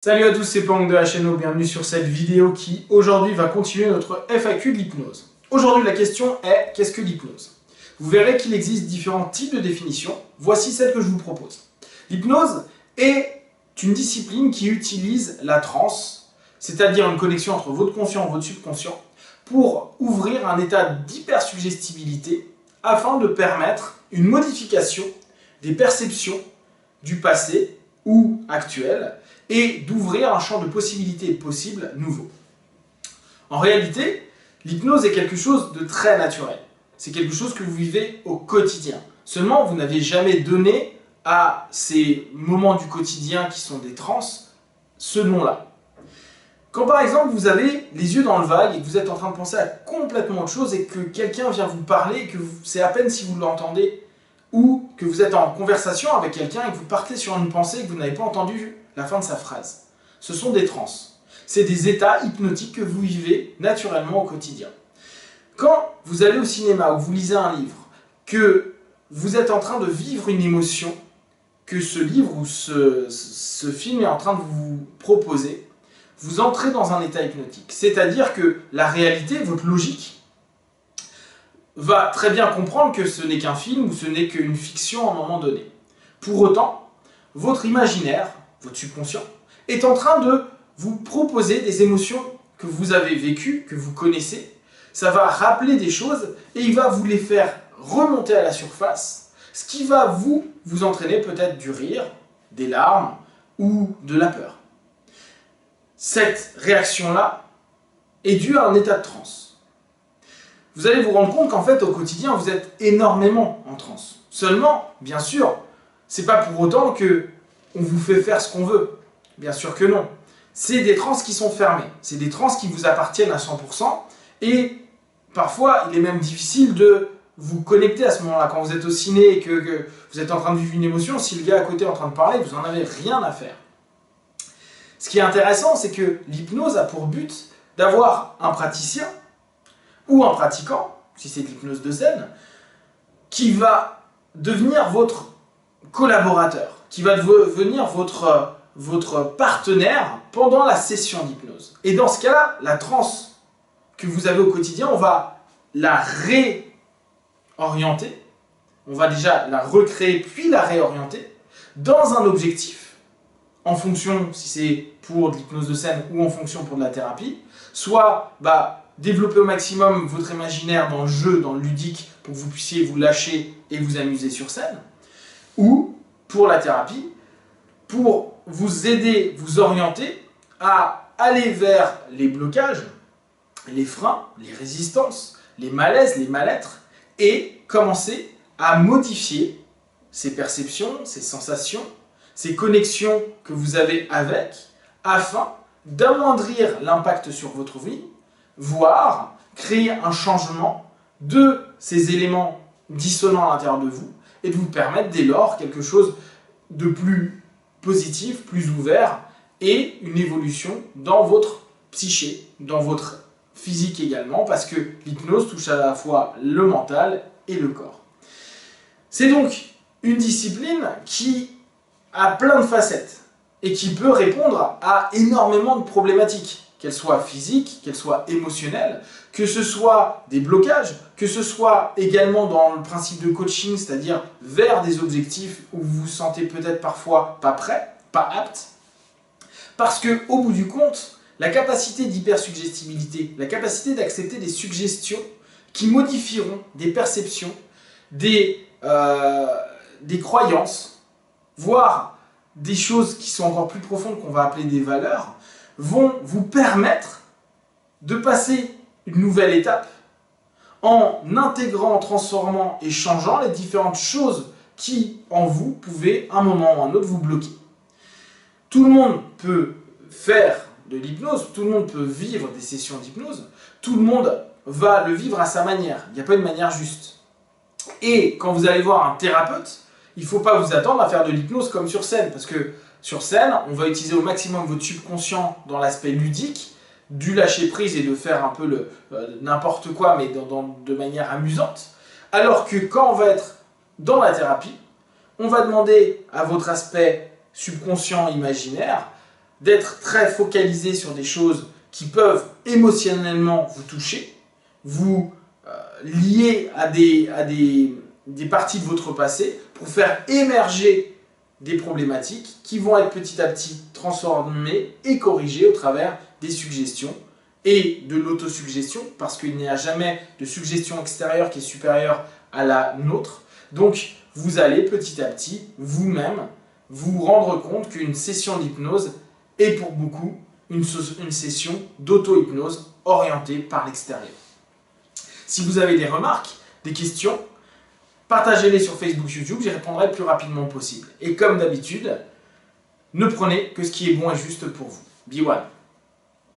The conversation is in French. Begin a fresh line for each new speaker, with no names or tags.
Salut à tous, c'est Pang de la chaîne, bienvenue sur cette vidéo qui aujourd'hui va continuer notre FAQ de l'hypnose. Aujourd'hui la question est, qu'est-ce que l'hypnose? Vous verrez qu'il existe différents types de définitions, voici celle que je vous propose. L'hypnose est une discipline qui utilise la transe, c'est-à-dire une connexion entre votre conscient et votre subconscient, pour ouvrir un état d'hypersuggestibilité afin de permettre une modification des perceptions du passé ou actuel, et d'ouvrir un champ de possibilités possibles nouveaux. En réalité, l'hypnose est quelque chose de très naturel. C'est quelque chose que vous vivez au quotidien. Seulement, vous n'avez jamais donné à ces moments du quotidien qui sont des transes ce nom-là. Quand par exemple vous avez les yeux dans le vague et que vous êtes en train de penser à complètement autre chose et que quelqu'un vient vous parler et que c'est à peine si vous l'entendez, ou que vous êtes en conversation avec quelqu'un et que vous partez sur une pensée et que vous n'avez pas entendu la fin de sa phrase. Ce sont des transes. C'est des états hypnotiques que vous vivez naturellement au quotidien. Quand vous allez au cinéma ou vous lisez un livre, que vous êtes en train de vivre une émotion que ce livre ou ce film est en train de vous proposer, vous entrez dans un état hypnotique. C'est-à-dire que la réalité, votre logique, va très bien comprendre que ce n'est qu'un film ou ce n'est qu'une fiction à un moment donné. Pour autant, votre imaginaire, votre subconscient, est en train de vous proposer des émotions que vous avez vécues, que vous connaissez. Ça va rappeler des choses et il va vous les faire remonter à la surface, ce qui va vous entraîner peut-être du rire, des larmes ou de la peur. Cette réaction-là est due à un état de transe. Vous allez vous rendre compte qu'en fait, au quotidien, vous êtes énormément en transe. Seulement, bien sûr, c'est pas pour autant que on vous fait faire ce qu'on veut. Bien sûr que non. C'est des transes qui sont fermées. C'est des transes qui vous appartiennent à 100%. Et parfois, il est même difficile de vous connecter à ce moment-là. Quand vous êtes au ciné et que vous êtes en train de vivre une émotion, si le gars à côté est en train de parler, vous n'en avez rien à faire. Ce qui est intéressant, c'est que l'hypnose a pour but d'avoir un praticien ou un pratiquant, si c'est de l'hypnose de zen, qui va devenir votre collaborateur, qui va devenir votre partenaire pendant la session d'hypnose. Et dans ce cas-là, la transe que vous avez au quotidien, on va la réorienter, on va déjà la recréer puis la réorienter dans un objectif, en fonction si c'est pour de l'hypnose de scène ou en fonction pour de la thérapie, soit développer au maximum votre imaginaire dans le jeu, dans le ludique, pour que vous puissiez vous lâcher et vous amuser sur scène, ou pour la thérapie, pour vous aider, vous orienter à aller vers les blocages, les freins, les résistances, les malaises, les mal-être, et commencer à modifier ces perceptions, ces sensations, ces connexions que vous avez avec, afin d'amoindrir l'impact sur votre vie, voire créer un changement de ces éléments dissonants à l'intérieur de vous et de vous permettre dès lors quelque chose de plus positif, plus ouvert et une évolution dans votre psyché, dans votre physique également, parce que l'hypnose touche à la fois le mental et le corps. C'est donc une discipline qui a plein de facettes et qui peut répondre à énormément de problématiques, qu'elles soient physiques, qu'elles soient émotionnelles, que ce soit des blocages, que ce soit également dans le principe de coaching, c'est-à-dire vers des objectifs où vous vous sentez peut-être parfois pas prêt, pas apte, parce que au bout du compte, la capacité d'hypersuggestibilité, la capacité d'accepter des suggestions qui modifieront des perceptions, des croyances, voire des choses qui sont encore plus profondes qu'on va appeler des valeurs, vont vous permettre de passer une nouvelle étape en intégrant, transformant et changeant les différentes choses qui, en vous, pouvaient, à un moment ou à un autre, vous bloquer. Tout le monde peut faire de l'hypnose, tout le monde peut vivre des sessions d'hypnose, tout le monde va le vivre à sa manière. Il n'y a pas une manière juste. Et quand vous allez voir un thérapeute, il ne faut pas vous attendre à faire de l'hypnose comme sur scène, parce que sur scène, on va utiliser au maximum votre subconscient dans l'aspect ludique, du lâcher prise et de faire un peu n'importe quoi, mais de manière amusante. Alors que quand on va être dans la thérapie, on va demander à votre aspect subconscient imaginaire d'être très focalisé sur des choses qui peuvent émotionnellement vous toucher, vous lier à des parties de votre passé pour faire émerger des problématiques qui vont être petit à petit transformées et corrigées au travers des suggestions et de l'autosuggestion, parce qu'il n'y a jamais de suggestion extérieure qui est supérieure à la nôtre. Donc, vous allez petit à petit, vous-même, vous rendre compte qu'une session d'hypnose est pour beaucoup une session d'auto-hypnose orientée par l'extérieur. Si vous avez des remarques, des questions, partagez-les sur Facebook, YouTube, j'y répondrai le plus rapidement possible. Et comme d'habitude, ne prenez que ce qui est bon et juste pour vous. Be One.